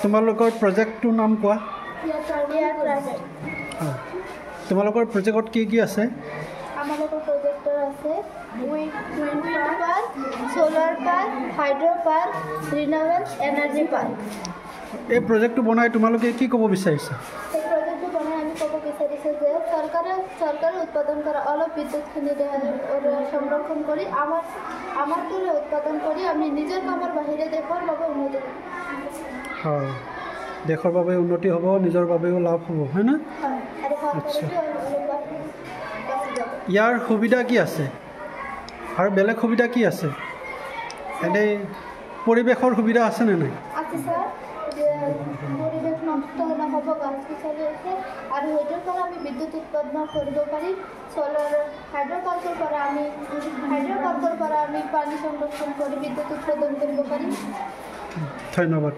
তোমালোকৰ প্ৰজেক্টটোৰ নাম কোৱা তোমালোকৰ প্ৰজেক্টত কি আছে আমালোকৰ প্ৰজেক্টৰ আছে wind park solar park hydro park renewable energy park এই প্ৰজেক্টটো বনাই তোমালোকে কি ক'ব বিচাৰিছা এই প্ৰজেক্টটো বনাই আমি ক'ব বিচাৰিছোঁ যে চৰকাৰে উৎপাদন কৰা অলপ বিদ্যুৎখিনি সংৰক্ষণ কৰি আমাৰ দৰে উৎপাদন কৰি আমি নিজৰ কামৰ বাহিৰে দেশৰ বাবে উন্নতি কৰিম হয় দেশৰ বাবে উন্নতি হ'ব নিজৰ বাবেও লাভ হ'ব হয় না আচ্ছা ইয়াৰ সুবিধা কি আছে আৰু বেলেগ সুবিধা কি আছে এনেই পৰিৱেশৰ সুবিধা আছেনে নাই আছে ছাৰ পৰিৱেশ নষ্ট নহ'ব গছ গছনি আছে আৰু সেইটোৰ পৰা আমি বিদ্যুৎ উৎপাদন কৰিব পাৰিম সোলাৰ হাইড্ৰ পাৰ্কৰ পৰা আমি পানী সংৰক্ষণ কৰি বিদ্যুৎ উৎপাদন কৰিব পাৰিম ধন্যবাদ